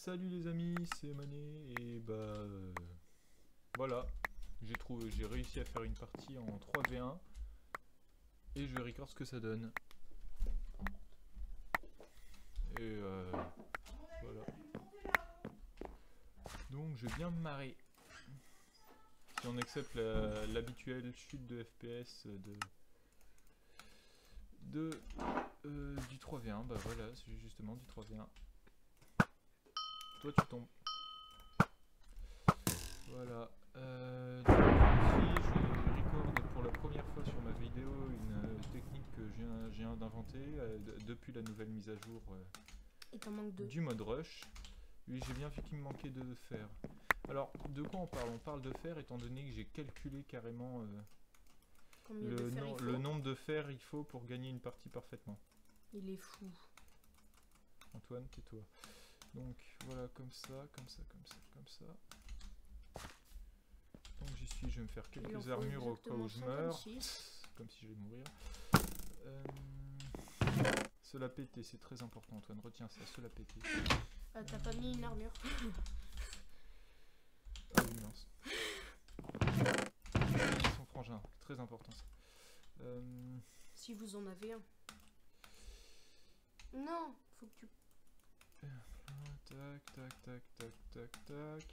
Salut les amis, c'est Mané et voilà, j'ai réussi à faire une partie en 3v1 et je vais record ce que ça donne. Et voilà. Donc je viens me marrer. Si on accepte l'habituelle chute de FPS du 3v1, bah voilà, c'est justement du 3v1. Toi tu tombes. Voilà. Donc ici je record pour la première fois sur ma vidéo une technique que je viens d'inventer depuis la nouvelle mise à jour du mode rush. Oui, j'ai bien vu qu'il me manquait de fer. Alors, de quoi on parle? On parle de fer étant donné que j'ai calculé carrément le nombre de fer il faut pour gagner une partie parfaitement. Il est fou. Antoine, tais-toi. Donc voilà, comme ça, comme ça, comme ça, comme ça. Donc j'y suis, je vais me faire quelques armures au cas où je meurs. Comme si je vais mourir. Cela péter, c'est très important Antoine, retiens ça, cela péter. Ah, t'as pas mis une armure. Ah oui, mince. Son frangin, très important ça. Si vous en avez un. Non, faut que tu... Tac, tac, tac, tac, tac, tac.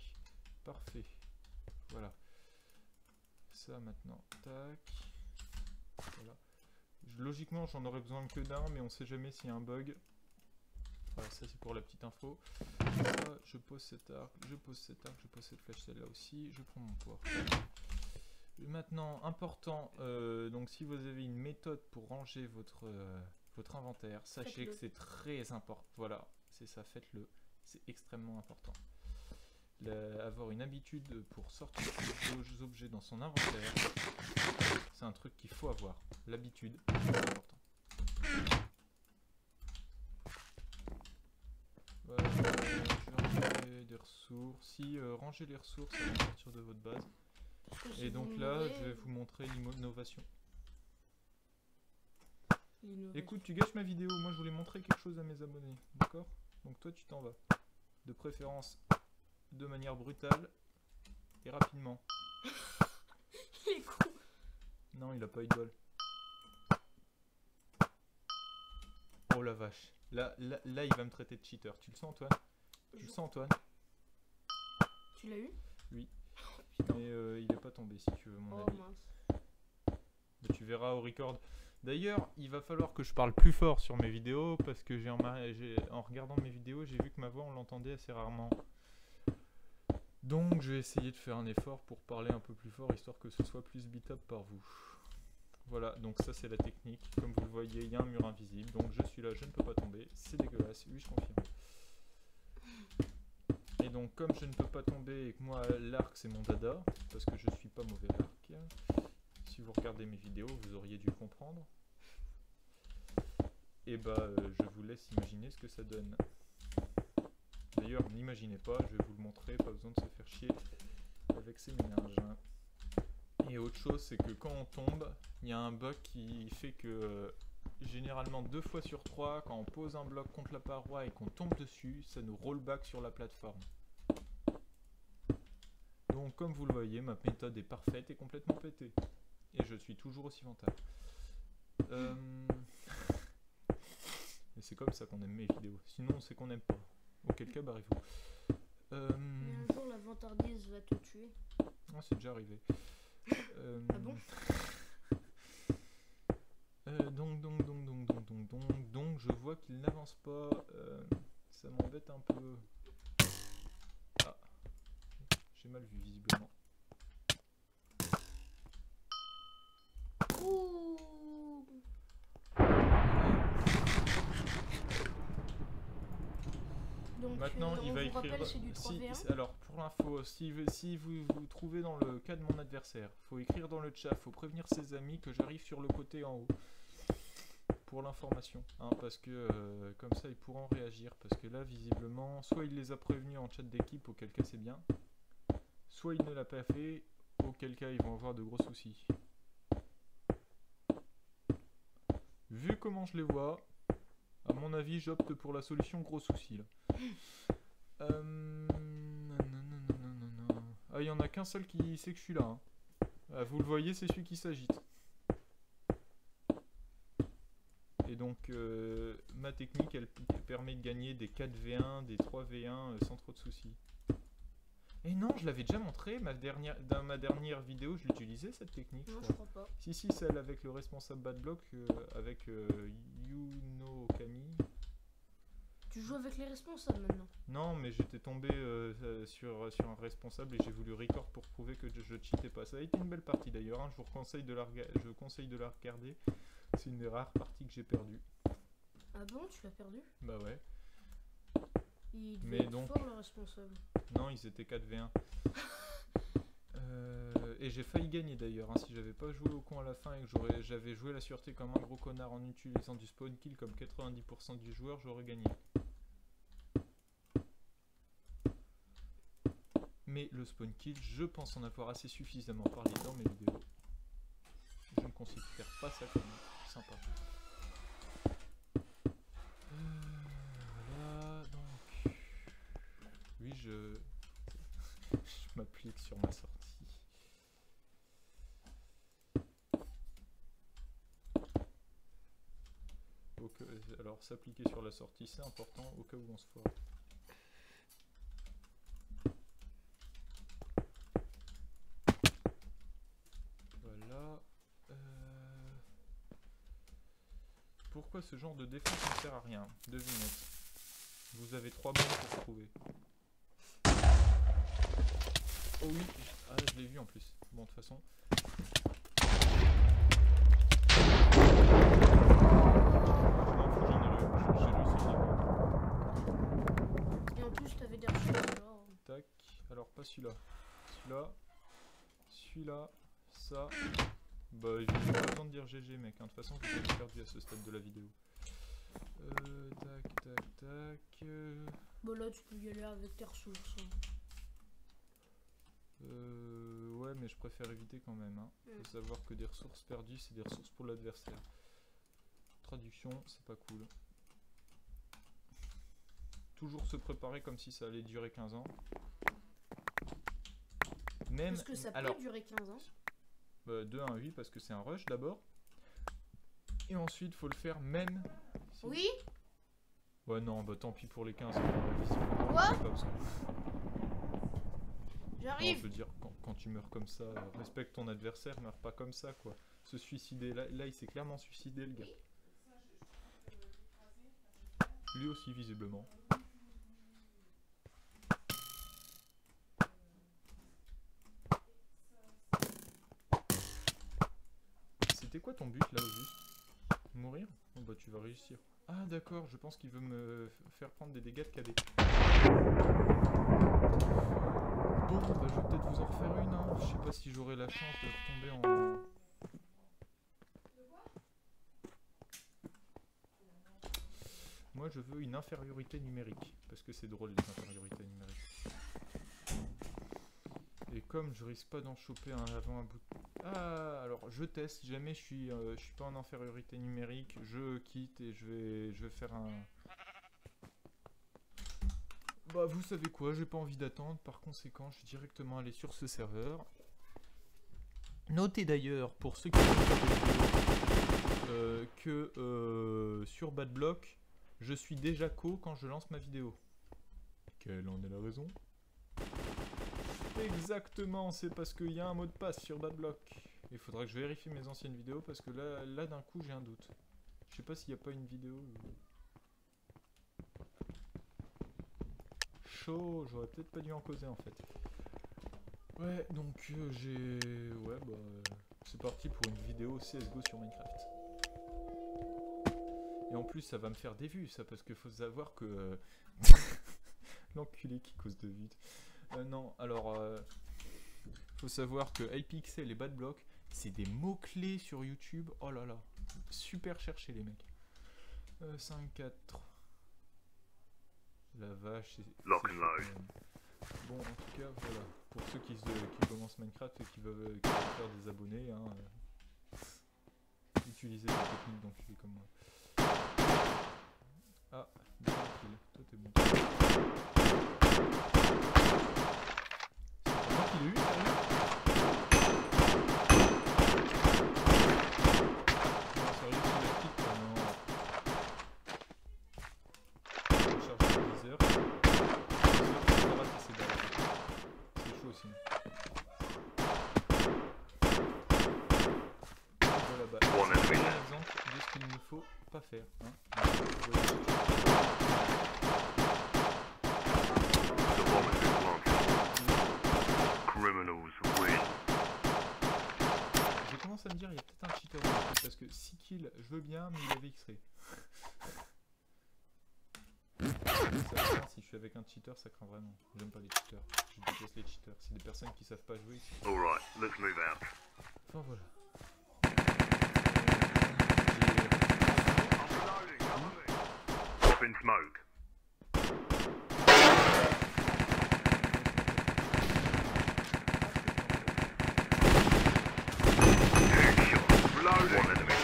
Parfait. Voilà. Ça maintenant, tac. Voilà. Logiquement, j'en aurais besoin que d'un, mais on sait jamais s'il y a un bug. Voilà, ça c'est pour la petite info. Ça, je pose cet arc, je pose cet arc, je pose cette flèche celle-là aussi. Je prends mon poids. Maintenant, important, donc si vous avez une méthode pour ranger votre inventaire, sachez que c'est très important. Voilà, c'est ça, faites-le. C'est extrêmement important. Avoir une habitude pour sortir des objets dans son inventaire, c'est un truc qu'il faut avoir. L'habitude, c'est important. Voilà, je vais ranger des ressources. Si ranger les ressources à partir de votre base. Et donc là, je vais vous montrer l'innovation. Écoute, tu gâches ma vidéo. Moi, je voulais montrer quelque chose à mes abonnés. D'accord? Donc toi, tu t'en vas. De préférence, de manière brutale et rapidement. Il est con. Non, il a pas eu de bol. Oh la vache. Là, il va me traiter de cheater. Tu le sens, Antoine? Tu le sens, Antoine? Tu l'as eu? Oui. Mais il est pas tombé, si tu veux mon avis. Mince. Mais tu verras au record. D'ailleurs, il va falloir que je parle plus fort sur mes vidéos parce que en regardant mes vidéos, j'ai vu que ma voix, on l'entendait assez rarement. Donc, je vais essayer de faire un effort pour parler un peu plus fort, histoire que ce soit plus beatable par vous. Voilà, donc ça c'est la technique. Comme vous le voyez, il y a un mur invisible. Donc je suis là, je ne peux pas tomber. C'est dégueulasse, oui, je confirme. Et donc, comme je ne peux pas tomber et que moi, l'arc c'est mon dada, parce que je suis pas mauvais à l'arc. Si vous regardez mes vidéos, vous auriez dû le comprendre. Et je vous laisse imaginer ce que ça donne. D'ailleurs, n'imaginez pas, je vais vous le montrer, pas besoin de se faire chier avec ces ménages. Et autre chose, c'est que quand on tombe, il y a un bug qui fait que généralement 2 fois sur 3, quand on pose un bloc contre la paroi et qu'on tombe dessus, ça nous rollback sur la plateforme. Donc comme vous le voyez, ma méthode est parfaite et complètement pétée. Et je suis toujours aussi vantable. Et c'est comme ça qu'on aime mes vidéos. Sinon, c'est qu'on n'aime pas. Auquel cas, barrez-vous. Mais un jour, la vantardise va te tuer. Non, c'est déjà arrivé. Ah bon? Donc, je vois qu'il n'avance pas. Ça m'embête un peu. Ah, j'ai mal vu, visiblement. Ouh. Donc, maintenant, il va écrire. Alors, pour l'info, si vous vous trouvez dans le cas de mon adversaire, faut écrire dans le chat, faut prévenir ses amis que j'arrive sur le côté en haut. Pour l'information, hein, parce que comme ça ils pourront réagir. Parce que là, visiblement, soit il les a prévenus en chat d'équipe, auquel cas c'est bien, soit il ne l'a pas fait, auquel cas ils vont avoir de gros soucis. Vu comment je les vois, à mon avis, j'opte pour la solution gros soucis là. a qu'un seul qui sait que je suis là. Hein. Ah, vous le voyez, c'est celui qui s'agite. Et donc, ma technique, elle permet de gagner des 4v1, des 3v1 sans trop de soucis. Et non, je l'avais déjà montré, dans ma dernière vidéo, je l'utilisais cette technique. Non, je crois pas. Si, celle avec le responsable Badblock, avec Yuno Kami. Tu joues avec les responsables maintenant? Non, mais j'étais tombé sur un responsable et j'ai voulu record pour prouver que je cheatais pas. Ça a été une belle partie d'ailleurs, hein. Je vous conseille de la regarder. C'est une des rares parties que j'ai perdues. Ah bon, tu l'as perdu? Bah ouais. Il devait être fort le responsable. Non, ils étaient 4v1. Et j'ai failli gagner d'ailleurs, hein. Si j'avais pas joué au con à la fin et que j'avais joué la sûreté comme un gros connard en utilisant du spawn kill comme 90% des joueurs, j'aurais gagné. Mais le spawn kill, je pense en avoir assez suffisamment parlé dans mes vidéos. Je ne considère pas ça comme sympa. Voilà, donc... Oui, je m'applique sur ma sortie. Alors, s'appliquer sur la sortie, c'est important au cas où on se foire. Voilà. Pourquoi ce genre de défense ne sert à rien? Devinette. Vous avez 3 bombes pour trouver. Oh oui, ah, je l'ai vu en plus. Bon, de toute façon. Et en plus, t'avais des recherches alors. Tac. Alors, pas celui-là. Celui-là. Ça. Bah, il n'y a pas le temps de dire GG, mec. Hein. De toute façon, vous avez perdu à ce stade de la vidéo. Tac. Bon, là, tu peux y aller avec tes ressources. Hein. Ouais, mais je préfère éviter quand même. Hein. Faut savoir que des ressources perdues, c'est des ressources pour l'adversaire. Traduction, c'est pas cool. Toujours se préparer comme si ça allait durer 15 ans. Même, est-ce que ça peut durer 15 ans? De 1 à 8 parce que c'est un rush d'abord. Et ensuite, faut le faire même. Si... Oui. Ouais, non, bah tant pis pour les 15. Quoi? Non, J'arrive. je veux dire, quand tu meurs comme ça, respecte ton adversaire, meurs pas comme ça, quoi. Se suicider, là il s'est clairement suicidé, le gars. Lui aussi, visiblement. C'était quoi ton but, là, au juste? Mourir? Oh, bah tu vas réussir. Ah, d'accord, je pense qu'il veut me faire prendre des dégâts de KD. Bon, bah je vais peut-être vous en refaire une, hein. Je sais pas si j'aurai la chance de retomber en... Moi je veux une infériorité numérique, parce que c'est drôle les infériorités numériques. Et comme je risque pas d'en choper un avant un bout de... Ah, alors je teste, si jamais je suis pas en infériorité numérique, je quitte et je vais faire un... Bah vous savez quoi, j'ai pas envie d'attendre, par conséquent je vais directement aller sur ce serveur. Notez d'ailleurs, pour ceux qui que sur Badblock, je suis déjà co quand je lance ma vidéo. Quelle en est la raison? Exactement, c'est parce qu'il y a un mot de passe sur Badblock. Il faudra que je vérifie mes anciennes vidéos parce que là d'un coup j'ai un doute. Je sais pas s'il n'y a pas une vidéo... Chaud, j'aurais peut-être pas dû en causer en fait. Ouais, donc j'ai... Ouais, bah... c'est parti pour une vidéo CSGO sur Minecraft. Et en plus, ça va me faire des vues, ça, parce qu'il faut savoir que... L'enculé qui cause de vues. Non, alors... faut savoir que Hypixel et Badblock, c'est des mots-clés sur YouTube. Oh là là, super cherchés les mecs. 5-4... La vache, c'est bon, en tout cas, voilà. Pour ceux qui commencent Minecraft et qui veulent faire des abonnés, hein, utilisez la technique d'enculé comme moi. Ah, tranquille, toi t'es bon. C'est pas moi qui l'ai eu, faire. Hein. The bomb has been planted. Criminals win. J'ai commencé à me dire, il y a peut-être un cheater dans le truc, parce que 6 kills, je veux bien, mais il avait X-ray. Ça, si je suis avec un cheater, ça craint vraiment. J'aime pas les cheaters. Je déteste les cheaters. C'est des personnes qui savent pas jouer. Alright, let's move out. Enfin voilà. I'm reloading, cover me. Drop in smoke. Headshot. Reloading. One enemy.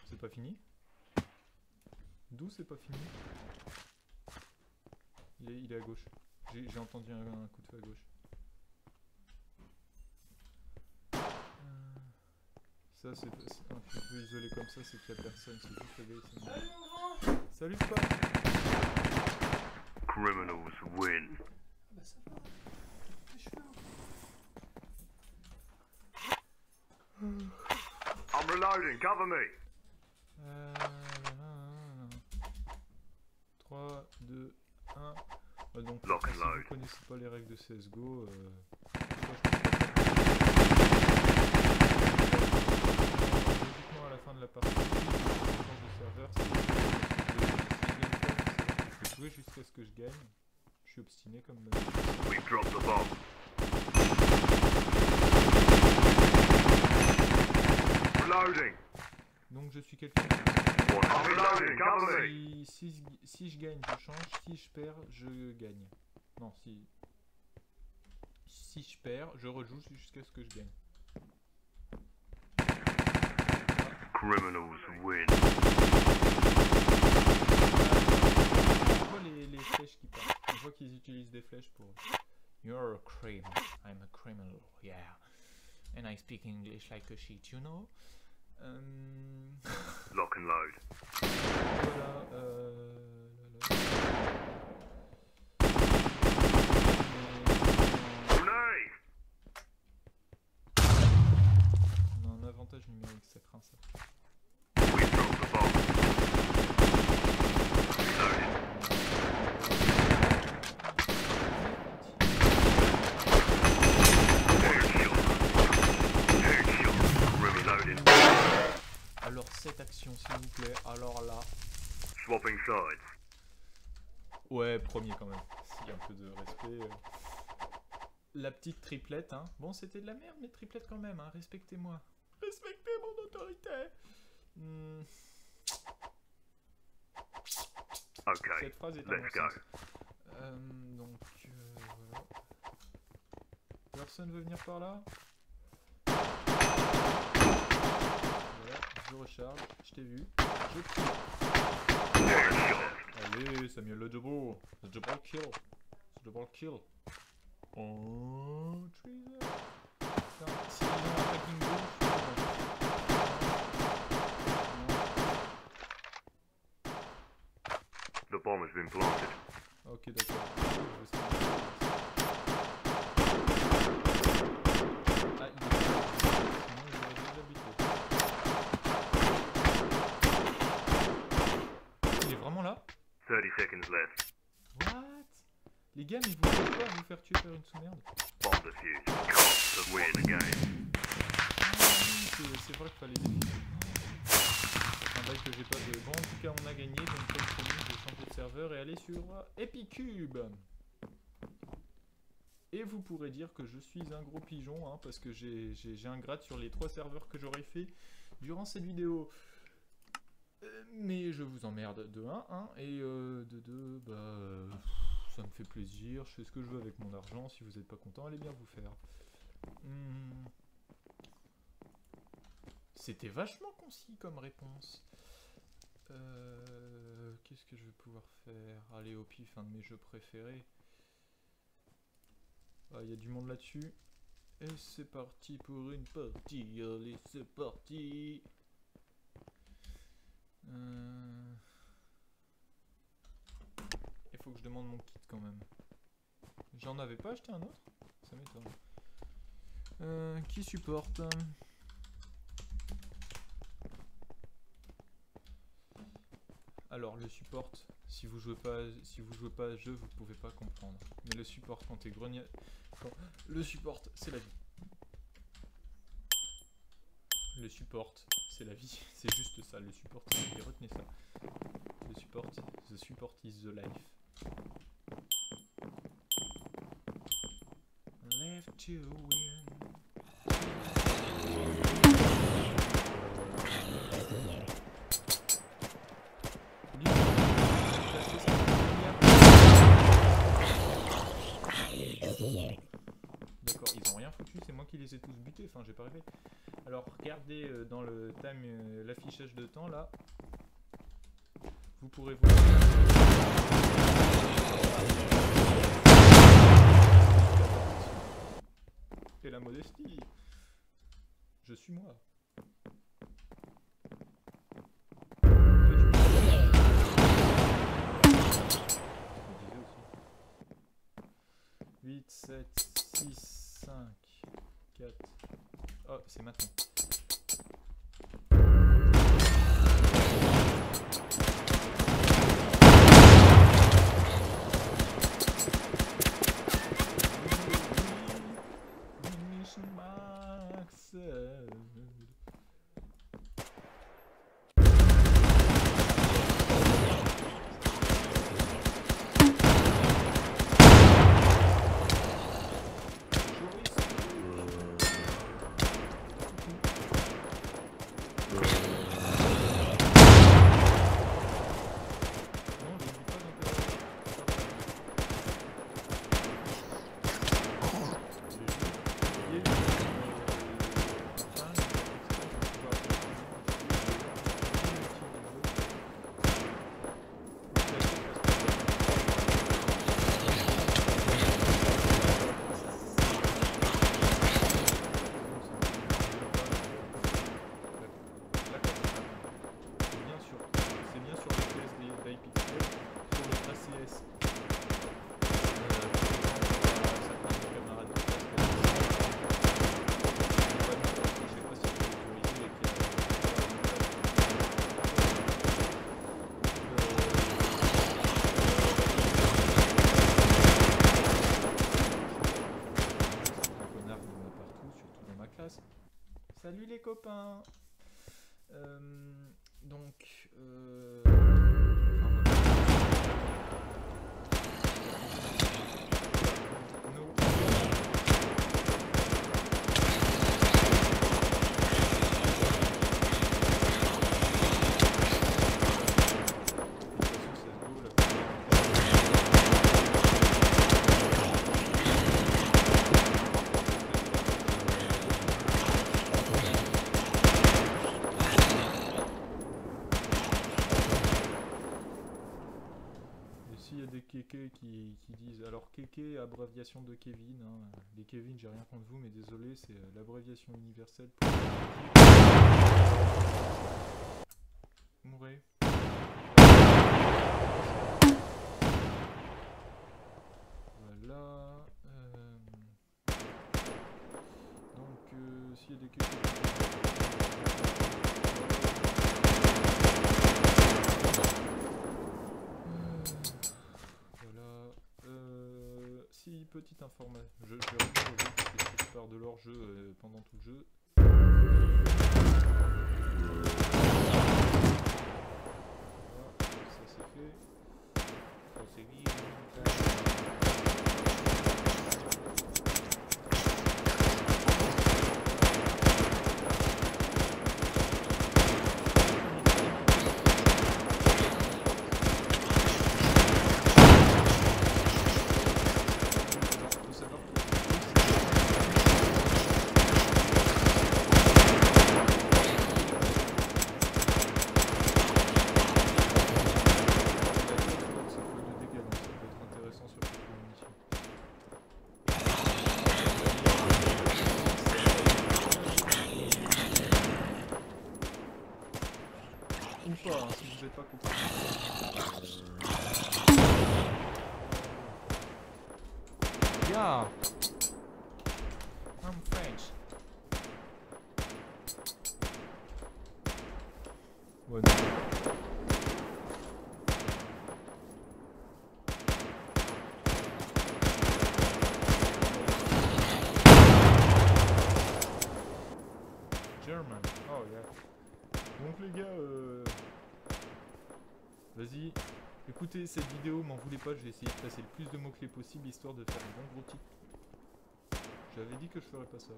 C'est pas fini? D'où c'est pas fini? Il est à gauche. J'ai entendu un coup de feu à gauche. Ça c'est un feu isolé comme ça, c'est qu'il y a personne, c'est juste le gars ici. Salut mon grand. Salut Spot. Criminals win. Bah ça va. Je fais I'm reloading, cover me. 3, 2, 1. Donc, Lock and si load. vous connaissez pas les règles de CSGO, logiquement à la fin de la partie, quand je change de serveur, je vais jouer jusqu'à ce que je gagne. Je suis obstiné comme... We dropped the bomb. Reloading. Donc je suis quelqu'un I'm reloading, cover me. si je gagne, je change. Si je perds, je gagne. Non, si je perds, je rejoue jusqu'à ce que je gagne. Criminals win. On voit les flèches qui partent. On voit qu'ils utilisent des flèches pour... You're a criminal. I'm a criminal, yeah. And I speak English like a shit, you know? Lock and load. Voilà, Grenade. on a un avantage numérique, ça craint ça. We dropped the bomb. Reloading. Headshot. Reloading. Alors cette action s'il vous plaît, alors là... Swapping sides. Ouais, premier quand même, s'il y a un peu de respect. La petite triplette, hein. Bon, c'était de la merde, mais triplette quand même, hein. Respectez-moi. Respectez mon autorité. Okay, Cette phrase est à let's mon go. sens. Donc, voilà. Personne veut venir par là? Voilà, je recharge, je t'ai vu. Je tire. Headshot. Allez, Samuel le double kill. C'est double kill. Oh, treasure. Putain, si ils ont un tracking gauche, The bomb has been planted. ok, d'accord. Ah, il est pas là. Sinon, il aurait déjà buté. Il est vraiment là? 30 seconds left. What? Les gars, mais vous pouvez pas vous faire tuer par une sous-merde? Bomb defused. Cops to win the game. C'est vrai qu'il fallait défiler. Un bail que j'ai pas de... Bon, en tout cas, on a gagné. Donc, comme promis, je vais changer de serveur et aller sur Epicube. Et vous pourrez dire que je suis un gros pigeon, hein, parce que j'ai un grade sur les 3 serveurs que j'aurais fait durant cette vidéo. Mais je vous emmerde de 1, hein, et de 2, bah... ça me fait plaisir, je fais ce que je veux avec mon argent. Si vous n'êtes pas content, allez bien vous faire. C'était vachement concis comme réponse. Qu'est-ce que je vais pouvoir faire? Allez, au pif, un de mes jeux préférés. Ah, il y a du monde là-dessus. Et c'est parti pour une partie. Allez, c'est parti. Il faut faut que je demande mon kit quand même. J'en avais pas acheté un autre? Ça m'étonne. Qui supporte? Alors le support, si vous jouez pas à ce jeu, vous pouvez pas comprendre. Mais le support quand t'es grenier, le support c'est la vie. Le support c'est la vie, c'est juste ça. Le support c'est la vie. Retenez ça. Le support, the support is the life. Left to win. D'accord, ils ont rien foutu, c'est moi qui les ai tous butés, enfin j'ai pas rêvé. Alors regardez dans le time, l'affichage de temps là, vous pourrez voir. Et la modestie, je suis moi. 8, 7, 6, 5, 4. Oh, c'est maintenant. Salut les copains. Donc qui disent, alors Kéké, abréviation de Kevin, hein. Les Kevin, j'ai rien contre vous, mais désolé, c'est l'abréviation universelle pour... Mourez. Voilà. Donc, s'il y a des questions... Si, petite information, je vais revenir au jeu parce que je pars de leur jeu pendant tout le jeu. Voilà, ça c'est fait. Ça c'est vite. Ou pas, hein, si vous n'êtes pas compris. Ah! I'm French. Ouais, non. German. Oh yeah. Donc les gars, vas-y. Écoutez cette vidéo, m'en voulez pas, je vais essayer de passer le plus de mots-clés possible histoire de faire un bon gros titre. J'avais dit que je ferais pas ça.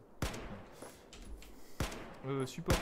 Support.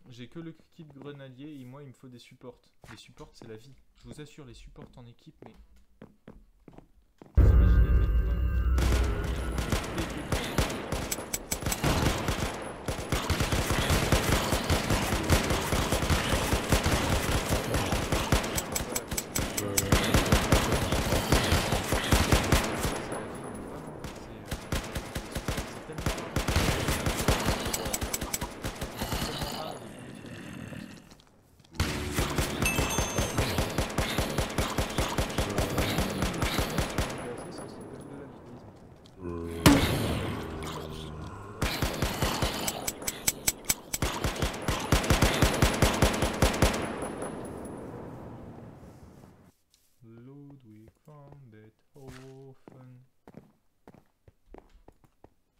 J'ai que le kit grenadier et moi il me faut des supports. Les supports c'est la vie. Je vous assure, les supports en équipe, mais... Vous imaginez même pas.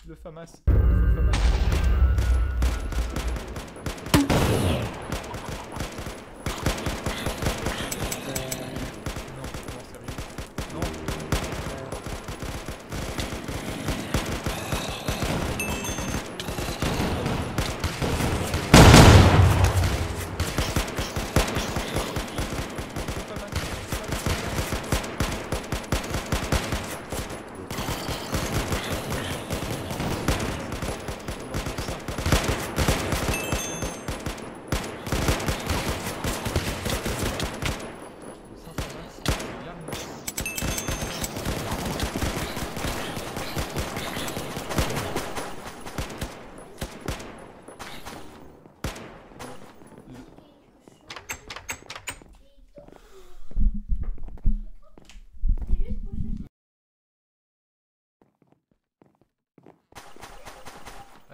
Le FAMAS. Le FAMAS.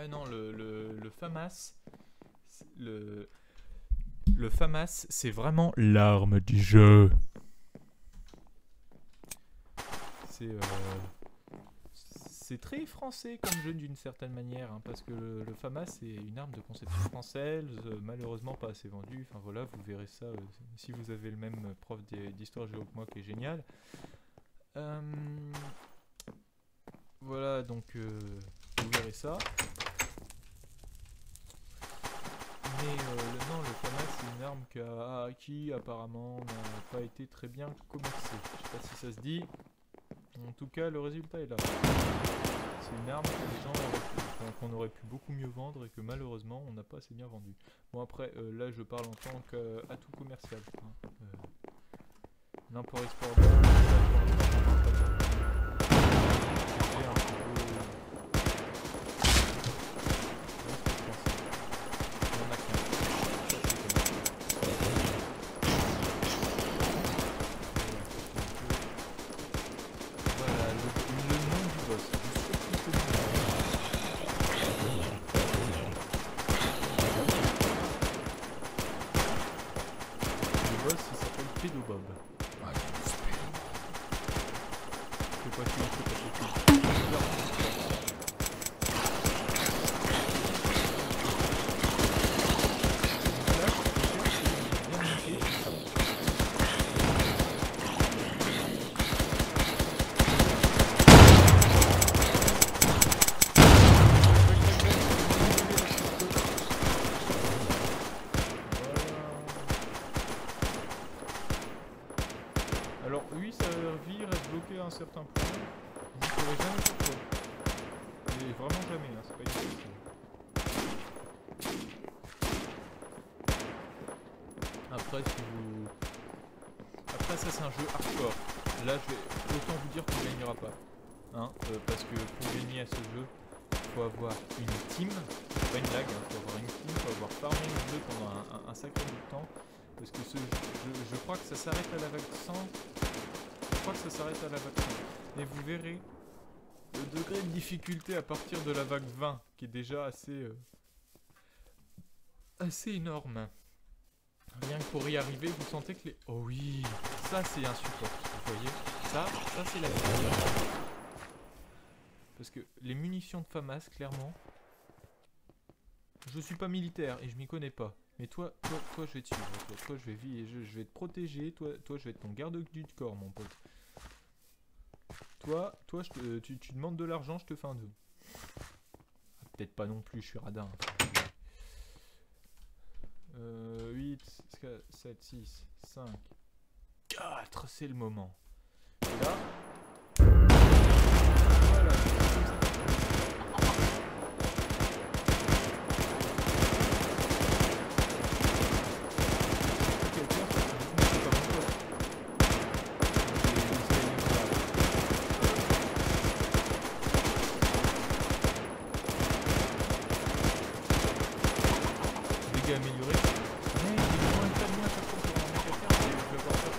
Ah non, le FAMAS, le FAMAS, c'est vraiment l'arme du jeu. C'est très français comme jeu d'une certaine manière, hein, parce que le FAMAS c'est une arme de conception française, malheureusement pas assez vendue. Enfin voilà, vous verrez ça si vous avez le même prof d'histoire géo que moi qui est génial. Voilà, donc vous verrez ça. Mais non, le FAMAS c'est une arme qui apparemment n'a pas été très bien commercée. Je sais pas si ça se dit. En tout cas, le résultat est là. C'est une arme que les gens qu'on aurait pu beaucoup mieux vendre et que malheureusement on n'a pas assez bien vendu. Bon après, là je parle en tant qu'atout commercial. Hein. L'import-export d'armes, Bob. C'est quoi qui Alors lui sa vie reste bloquée à un certain point. Vous ne saurez jamais pourquoi. Mais vraiment jamais, hein, c'est pas une question. Après si vous. Après ça c'est un jeu hardcore. Là je vais autant vous dire qu'on ne gagnera pas. Hein, parce que pour gagner à ce jeu, il faut avoir une team. C'est pas une blague, il faut avoir une team, il faut avoir farmé le jeu pendant un sacré bout de temps. Parce que ce jeu, je crois que ça s'arrête à la vague 100. Je crois que ça s'arrête à la vague 100. Et vous verrez le degré de difficulté à partir de la vague 20, qui est déjà assez énorme. Rien que pour y arriver, vous sentez que les... Oh oui, ça c'est insupportable, vous voyez. Ça c'est la vie. Parce que les munitions de FAMAS, clairement... Je suis pas militaire et je m'y connais pas. Mais toi je vais te suivre. Toi je vais te protéger. Toi je vais être ton garde du corps, mon pote. Toi tu demandes de l'argent, je te fais un 2. Peut-être pas non plus, je suis radin. 8, 7, 6, 5, 4, c'est le moment. Et là... Voilà. Amélioré. Mais il est moins terminé à chaque fois pour un mec à faire, et je vais voir ça.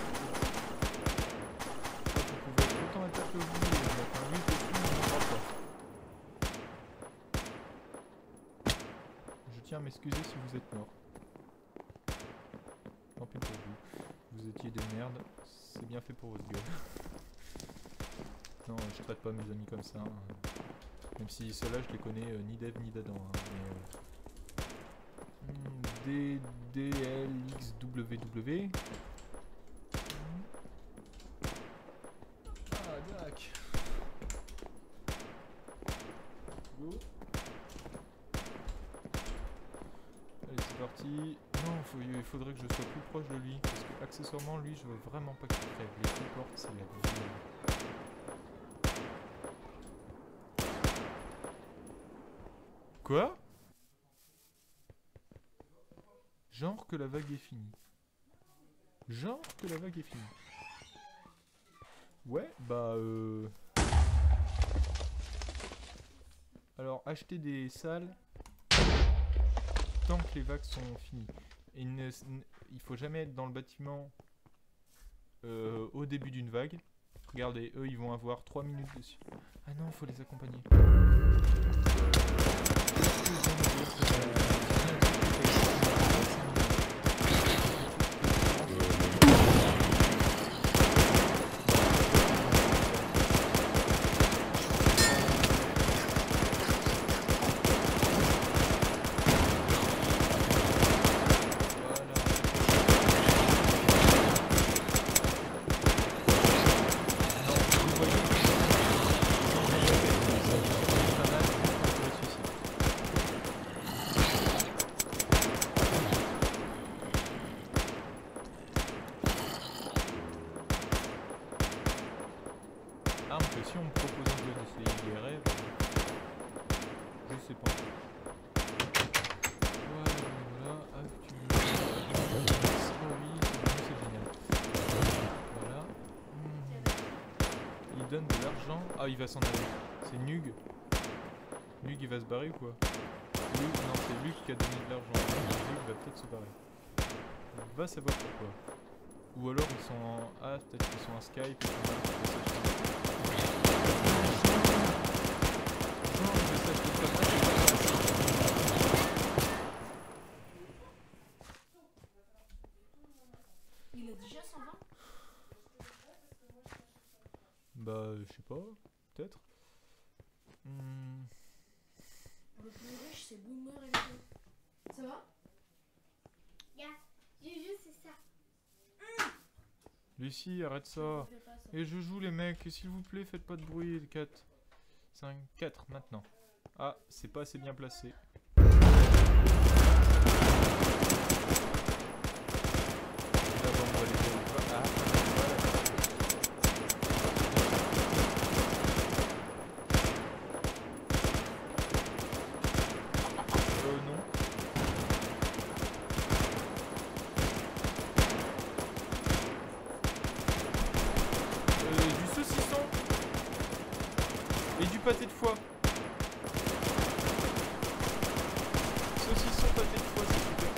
Vous pouvez être autant à terre que vous voulez, mettre un 8 et tout, on n'en parle pas. Je tiens à m'excuser si vous êtes mort. Tant pis pour vous. Vous étiez des merdes, c'est bien fait pour votre gueule. Non, je traite pas mes amis comme ça. Hein. Même si ceux-là, je les connais ni d'Eve ni d'Adam. Hein. DDLXWW. Ah, dac. Go. Allez, c'est parti. Non, il faudrait que je sois plus proche de lui. Parce que, accessoirement, lui, je veux vraiment pas qu'il crève. Les supports, c'est la vie. Quoi? Genre que la vague est finie. Genre que la vague est finie. Ouais, bah alors, acheter des salles tant que les vagues sont finies. Et il faut jamais être dans le bâtiment au début d'une vague. Regardez, eux ils vont avoir 3 minutes dessus. Ah non, faut les accompagner. donne de l'argent. Ah, il va s'en aller. C'est Nug. Nug, il va se barrer ou quoi? Luc, non, c'est Luc qui a donné de l'argent. Luc va peut-être se barrer. On va savoir pourquoi. Ou alors ils sont en... Ah, peut-être qu'ils sont en Skype. Il a déjà 120? Bah, je sais pas. Peut-être. Le plus riche, c'est Boomer et les deux. Ça va? Juju, c'est ça. Lucie, arrête ça. Je fais pas ça. Et je joue les mecs, s'il vous plaît, faites pas de bruit. 4, 5, 4 maintenant. Ah, c'est pas assez bien placé. Là-bas, on va les faire ou pas. Ah, voilà. Non. Du saucisson. Et du pâté de foie. Saucisson, pâté de foie, c'est super.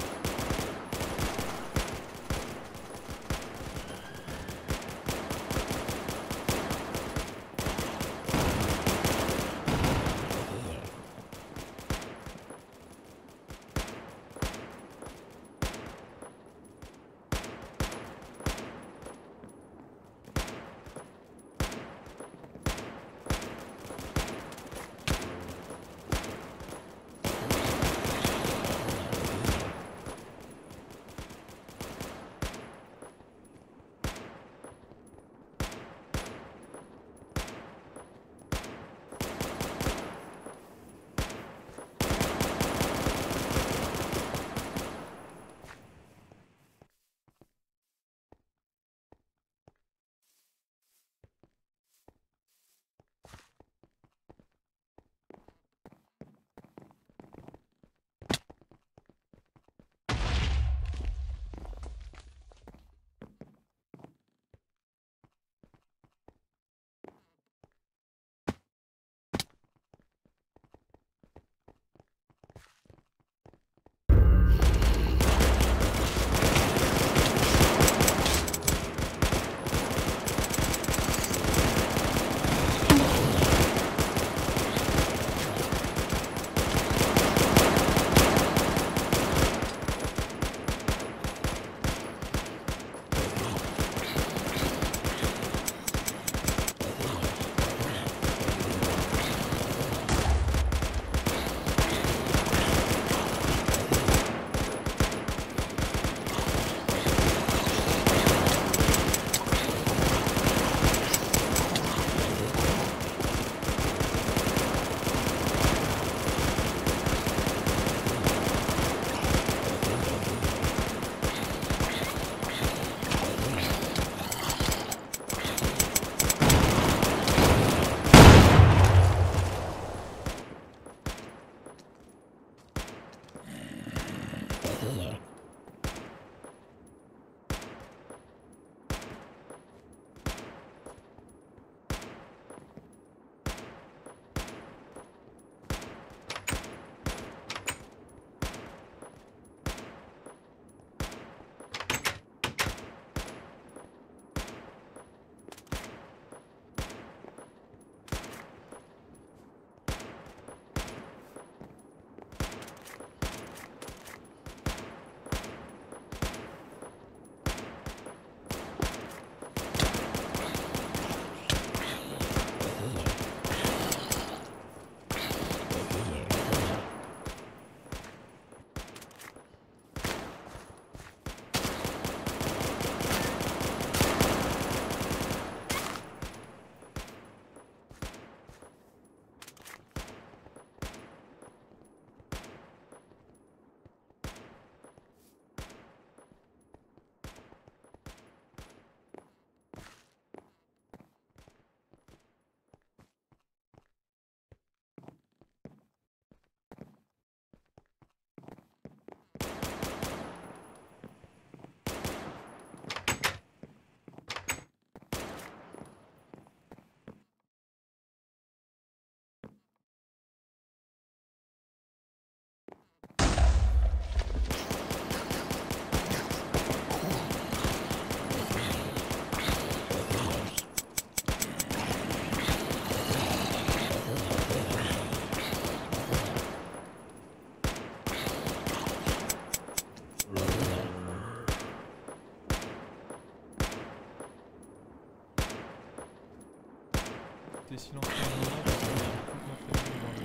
été silencieux un moment parce que j'ai toute ma famille dans le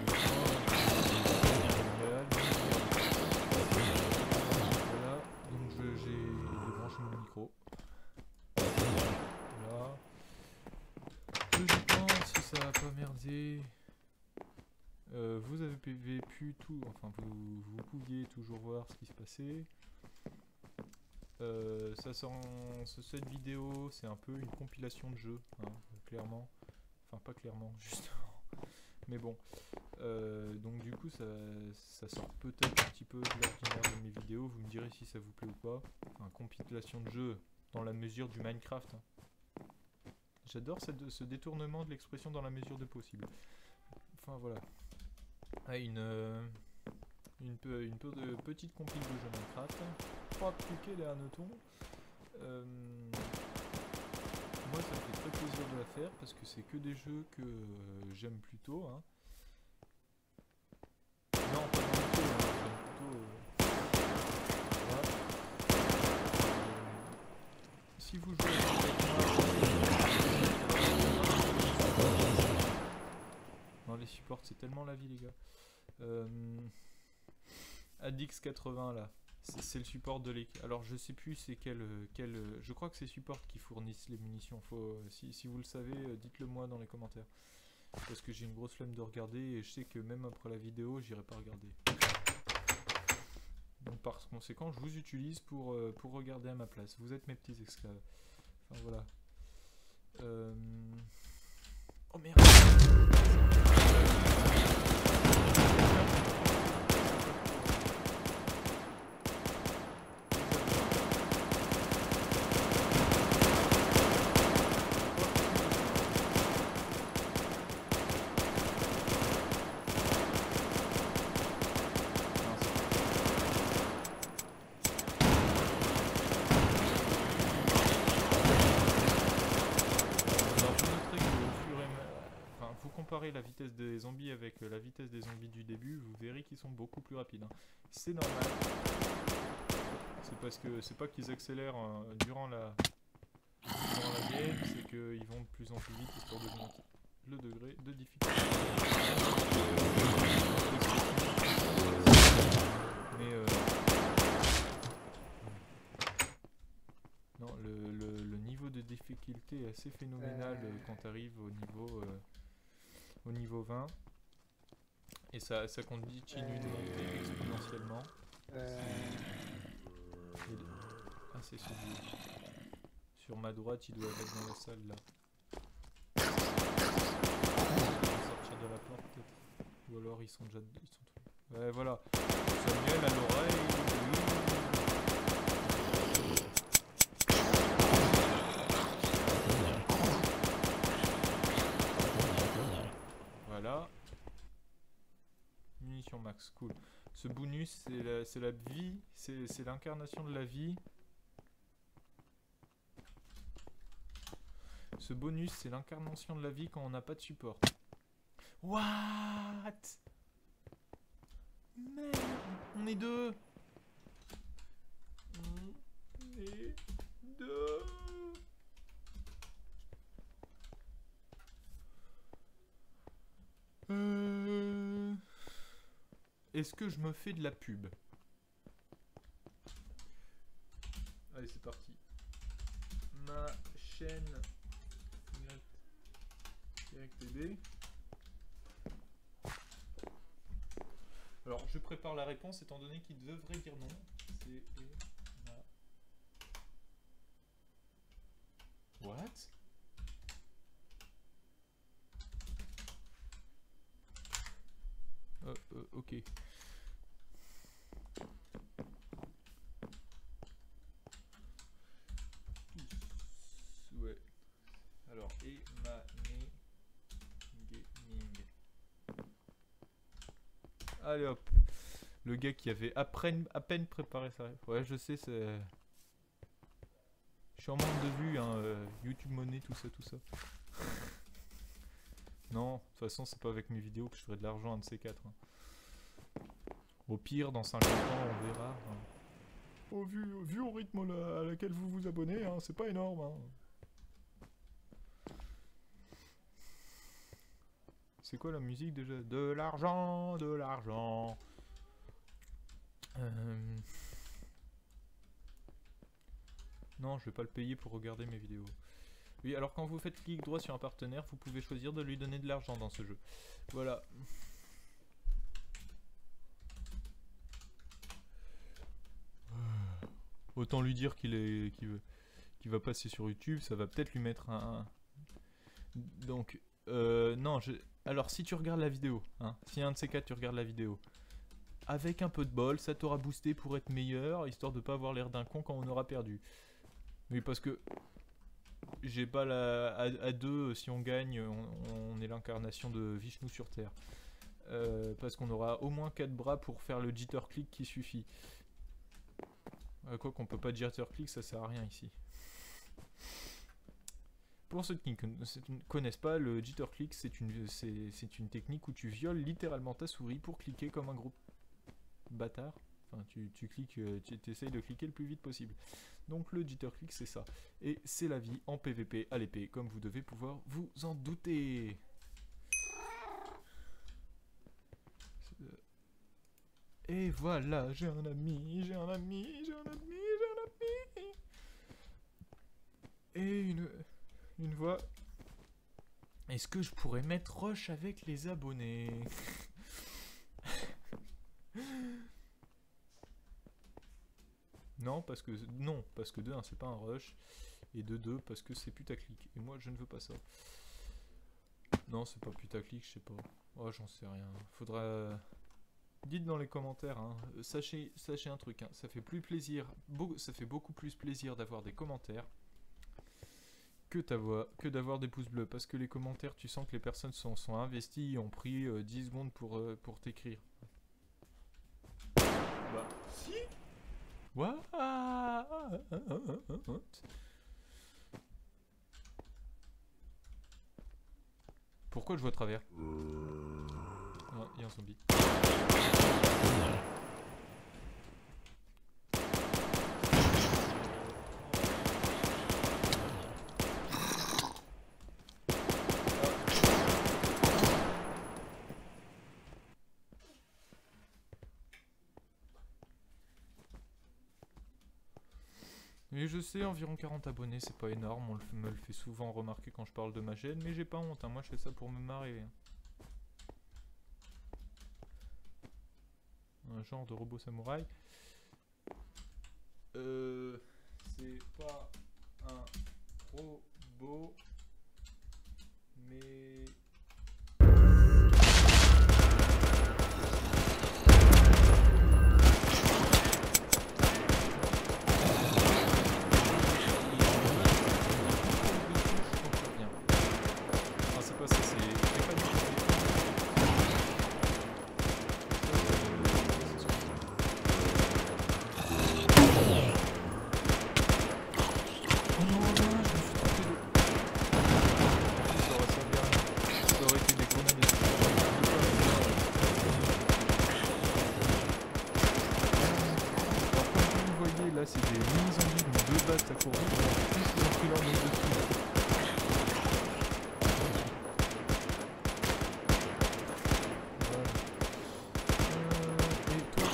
voilà, donc j'ai débranché mon micro. Voilà. Logiquement, si ça va pas merder, vous avez pu tout, enfin vous pouviez toujours voir ce qui se passait. Cette vidéo, c'est un peu une compilation de jeux, hein, clairement. Enfin, pas clairement, justement. Mais bon. Donc du coup, ça sort peut-être un petit peu de l'ordinaire de mes vidéos. Vous me direz si ça vous plaît ou pas. Enfin, compilation de jeux dans la mesure du Minecraft. Hein. J'adore ce détournement de l'expression dans la mesure de possible. Enfin, voilà. Ah, une petite compile de jeux Minecraft. 3 piquets derrière Noton. Moi ça me fait très plaisir de la faire parce que c'est que des jeux que j'aime plutôt. Hein. Non, pas dans le jeu, j'aime plutôt. Voilà. Si vous jouez avec moi. Non, les supports c'est tellement la vie, les gars. Adix80 là. C'est le support de l'équipe. Alors je sais plus c'est quel. Je crois que c'est support qui fournissent les munitions. Si vous le savez, dites-le moi dans les commentaires. Parce que j'ai une grosse flemme de regarder et je sais que même après la vidéo, j'irai pas regarder. Donc par conséquent, je vous utilise pour regarder à ma place. Vous êtes mes petits esclaves. Enfin voilà. Oh merde. Comparez la vitesse des zombies avec la vitesse des zombies du début, vous verrez qu'ils sont beaucoup plus rapides. Hein. C'est normal. C'est parce que c'est pas qu'ils accélèrent durant la game, c'est qu'ils vont de plus en plus vite histoire d'augmenter le degré de difficulté. Mais non, le niveau de difficulté est assez phénoménal quand tu arrives au niveau 20 et ça continue de monter exponentiellement. Ah, c'est celui sur ma droite, il doit être dans la salle là. Sortir de la porte peut-être, ou alors ils sont déjà ouais, voilà. Samuel à l'oreille. Voilà. Munitions max, cool. Ce bonus, c'est la vie, c'est l'incarnation de la vie. Ce bonus, c'est l'incarnation de la vie quand on n'a pas de support. What? Merde, on est deux. On est deux. Est-ce que je me fais de la pub? Allez, c'est parti. Ma chaîne DirectTV. Alors, je prépare la réponse étant donné qu'il devrait dire non. C'est What? Ok. Ouais. Alors, Gaming. Allez hop. Le gars qui avait à peine préparé ça. Ouais, je sais, c'est... Je suis en manque de vues, hein, YouTube Money, tout ça. Non, de toute façon, c'est pas avec mes vidéos que je ferai de l'argent, un de ces quatre. Hein. Au pire, dans 50 ans, on verra. Hein. Oh, vu au rythme à laquelle vous vous abonnez, hein, c'est pas énorme. Hein. C'est quoi la musique déjà? De l'argent, de l'argent. Non, je vais pas le payer pour regarder mes vidéos. Oui, alors quand vous faites clic droit sur un partenaire, vous pouvez choisir de lui donner de l'argent dans ce jeu. Voilà. Autant lui dire qu'il va passer sur YouTube, ça va peut-être lui mettre un... Donc, non, alors si tu regardes la vidéo, hein, si un de ces quatre tu regardes la vidéo, avec un peu de bol, ça t'aura boosté pour être meilleur, histoire de pas avoir l'air d'un con quand on aura perdu. Oui, parce que j'ai pas la... À deux, si on gagne, on est l'incarnation de Vishnu sur Terre. Parce qu'on aura au moins 4 bras pour faire le jitter click qui suffit. Quoi qu'on peut pas jitter click, ça sert à rien ici. Pour ceux qui ne connaissent pas, le jitter click c'est une technique où tu violes littéralement ta souris pour cliquer comme un gros bâtard. Enfin, tu cliques, tu essayes de cliquer le plus vite possible. Donc le jitter click c'est ça. Et c'est la vie en PVP à l'épée, comme vous devez pouvoir vous en douter. Et voilà, j'ai un ami, j'ai un ami, j'ai un ami, j'ai un ami. Et une voix. Est-ce que je pourrais mettre rush avec les abonnés? Non, parce que de 1 c'est pas un rush, et de 2 parce que c'est putaclic. Et moi je ne veux pas ça. Non, c'est pas putaclic, je sais pas. Oh, j'en sais rien. Faudra... Dites dans les commentaires, hein. Sachez un truc, hein. Ça fait plus plaisir, ça fait beaucoup plus plaisir d'avoir des commentaires que d'avoir des pouces bleus, parce que les commentaires, tu sens que les personnes sont investies et ont pris 10 secondes pour t'écrire. Bah, si. What? Pourquoi je vois à travers? Non, il y a un zombie. Et je sais, environ 40 abonnés, c'est pas énorme, on me le fait souvent remarquer quand je parle de ma chaîne, mais j'ai pas honte, hein, moi je fais ça pour me marrer. Un genre de robot samouraï. C'est pas un robot, mais... Là c'est des mini-zombies, donc 2 battes à courir, en plus ils ont pris leur nombre de kills. Et toi,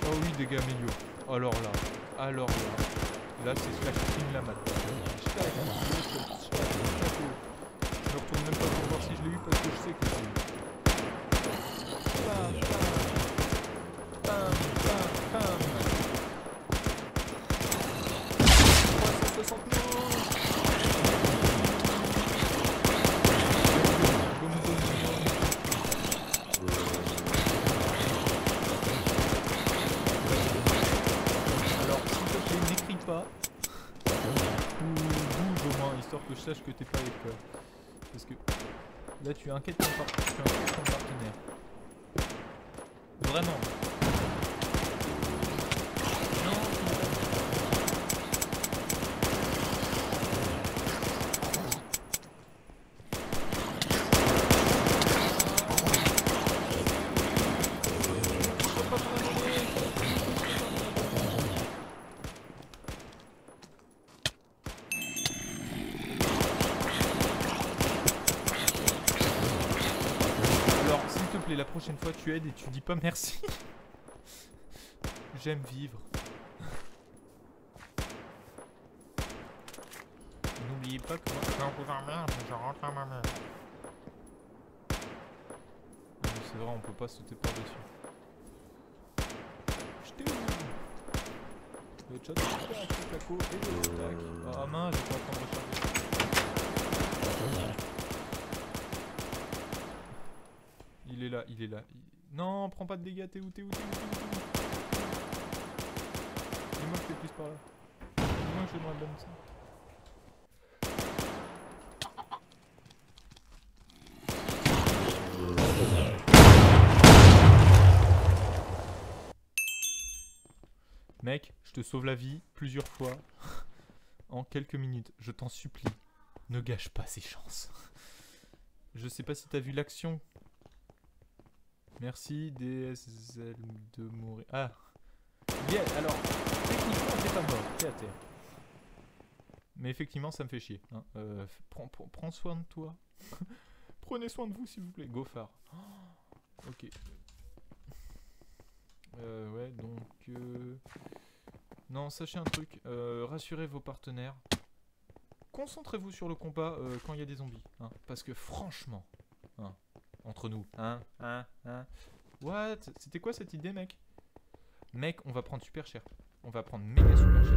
oh oui, dégâts médiaux. Alors là c'est Slash la mat. Je me retourne même pas pour voir si je l'ai eu parce que je sais que je l'ai eu. Bam, bam, bam. 369. Pas ou bouge au moins histoire que je sache que t'es pas avec toi, parce que là tu inquiètes ton partenaire vraiment. Non. et la prochaine fois tu aides et tu dis pas merci. J'aime vivre. N'oubliez pas que moi, quand vous emmerde, je rentre à ma mère. C'est vrai, on peut pas sauter par-dessus. Le chat, ah mince, j'ai pas en train de recharger. Il est là, il est là. Non, prends pas de dégâts, t'es où? Dis-moi que t'es plus par là. Dis-moi que j'ai dans la bonne sens. Mec, je te sauve la vie plusieurs fois en quelques minutes. Je t'en supplie, ne gâche pas ces chances. Je sais pas si t'as vu l'action. Merci DSL de mourir. Ah, yeah, alors, techniquement t'es pas mort, t'es à terre. Mais effectivement ça me fait chier. Hein. Prends soin de toi. Prenez soin de vous s'il vous plaît. Gofard. Oh, ok. Ouais, donc... Non, sachez un truc. Rassurez vos partenaires. Concentrez-vous sur le combat quand il y a des zombies. Hein, parce que franchement... Hein, entre nous. What? C'était quoi cette idée, mec? Mec, on va prendre super cher. On va prendre méga super cher.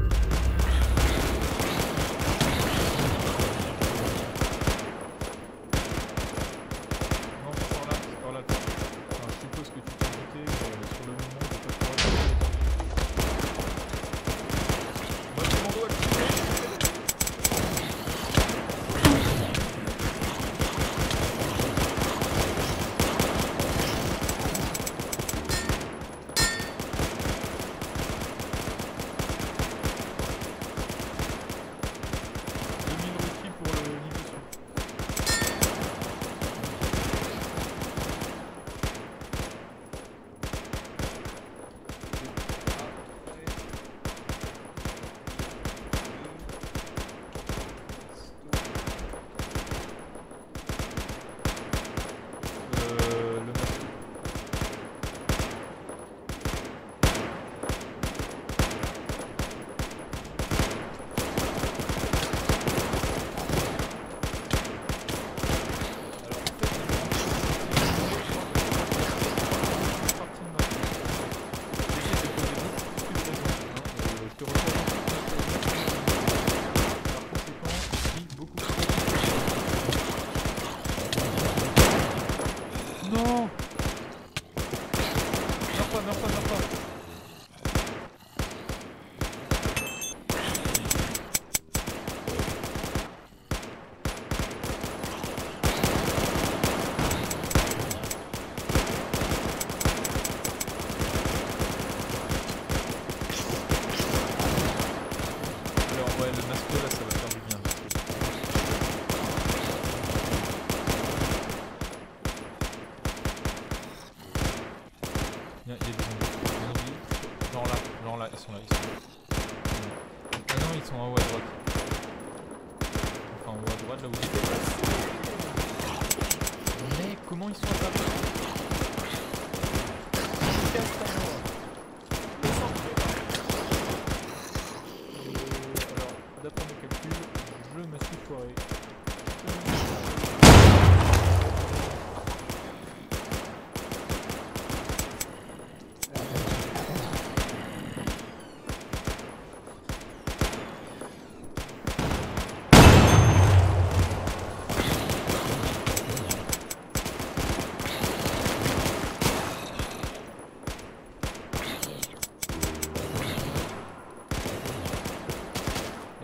Non, c'est par là. C'est par là. Enfin, je suppose que tu peux monter sur le moment. Tu peux pouvoir... Moi, je m'en dois.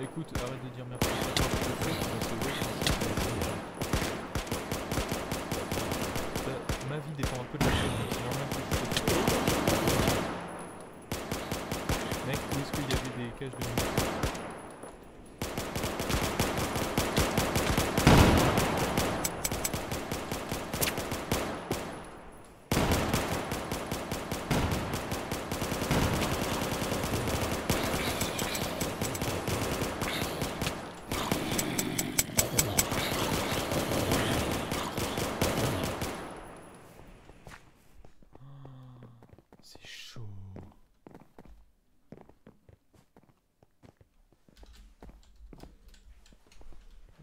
Écoute, arrête de dire merci.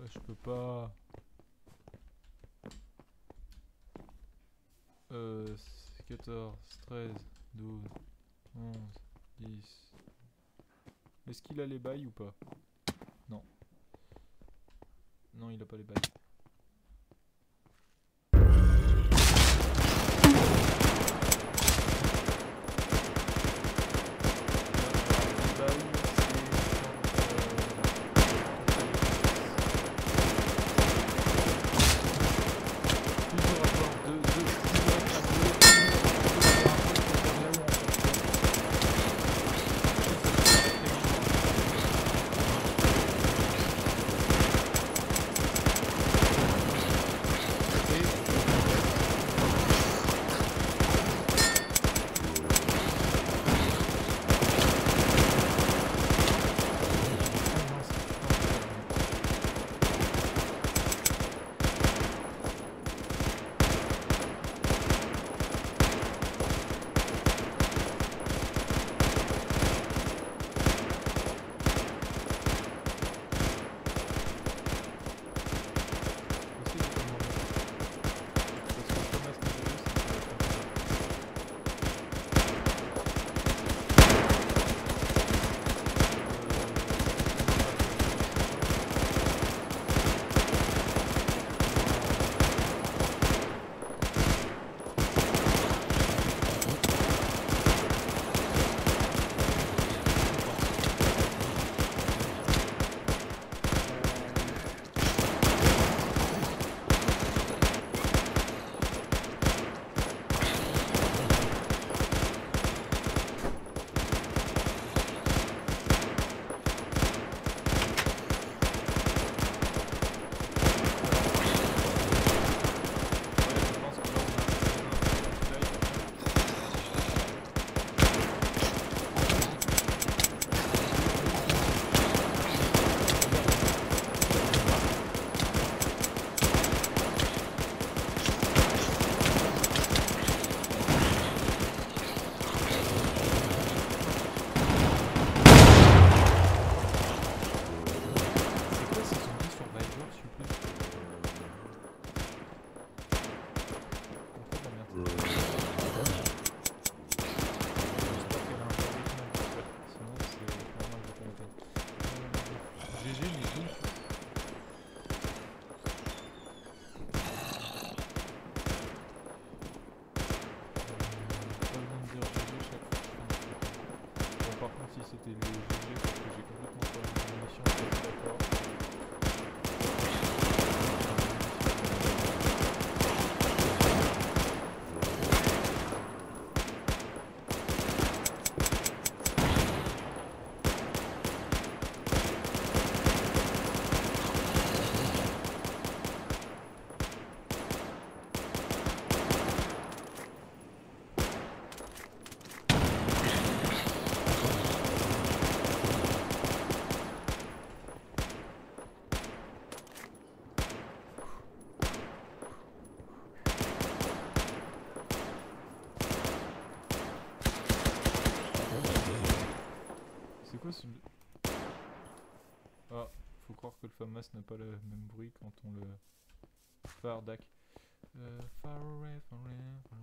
Je peux pas... 14, 13, 12, 11, 10... Est-ce qu'il a les bails ou pas? Non. Non, il a pas les bails. C'était le GG parce que j'ai complètement foiré ma munition, je suis d'accord. C'est quoi ce... Ah, faut croire que le FAMAS n'a pas le même bruit quand on le... Fardak. Far away, far away, far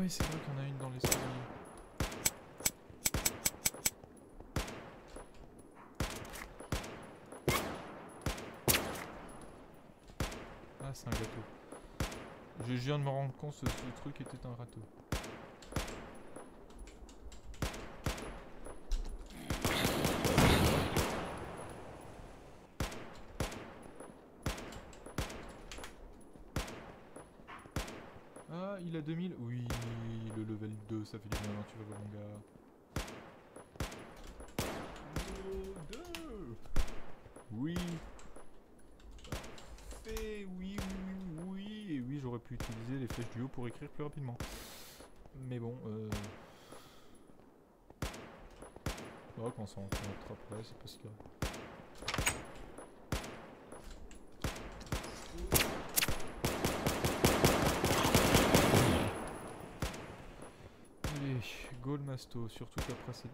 ouais, c'est vrai qu'il y en a une dans l'escalier. Ah, c'est un gâteau. Je viens de me rendre compte que ce truc était un râteau. Ah, il a 2000. Oui, le level 2, ça fait du bien, tu vas voir mon gars. Oh, 2. Oui. Parfait, oui, oui, oui, oui. Et oui, j'aurais pu utiliser les flèches du haut pour écrire plus rapidement. Mais bon, oh, quand on s'en rencontre après, c'est pas si grave. Allez, go le masto, surtout qu'après c'est...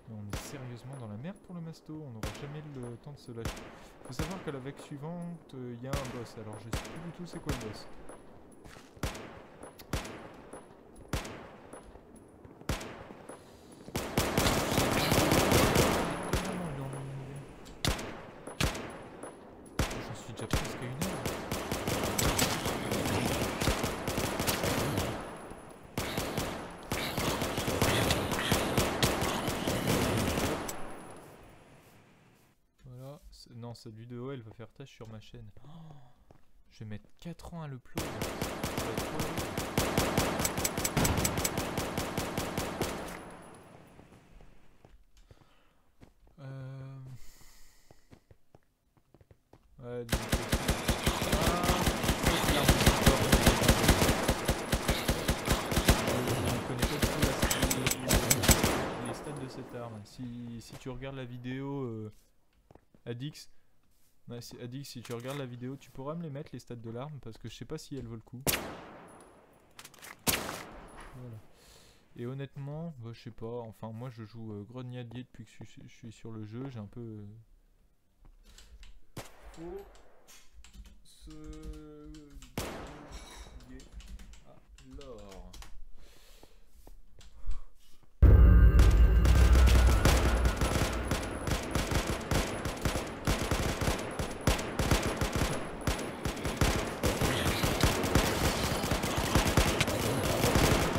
Mais on est sérieusement dans la merde pour le masto, on n'aura jamais le temps de se lâcher. Faut savoir qu'à la vague suivante, il y a un boss, alors je sais plus du tout c'est quoi le boss. J'en suis déjà presque à 1 heure. Voilà, non, cette vidéo elle va faire tâche sur ma chaîne. Oh, je vais mettre 4 ans à l'upload. Ça va être trop long. Ouais, donc je connais pas du tout les stats de cette arme. Si tu regardes la vidéo Adix, ouais, Adix, si tu regardes la vidéo, tu pourras me les mettre les stats de l'arme parce que je sais pas si elle vaut le coup. Voilà. Et honnêtement, bah, je sais pas, enfin moi je joue Grenadier depuis que je suis sur le jeu, j'ai un peu... Alors...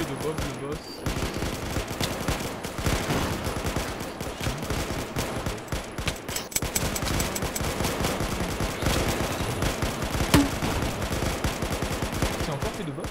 de Bob le boss. C'est encore fait de Bob.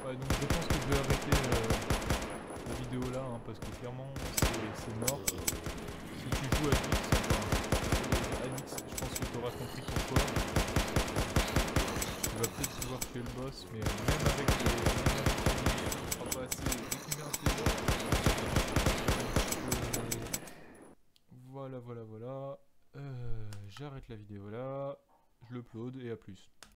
Ouais, donc je pense que je vais arrêter la vidéo là, hein, parce que clairement c'est mort. Si tu joues à Alix, je pense que tu auras compris pourquoi. Tu vas peut-être pouvoir tuer le boss, mais même avec les... on sera pas assez intelligent. Voilà. J'arrête la vidéo là, je l'upload et à plus.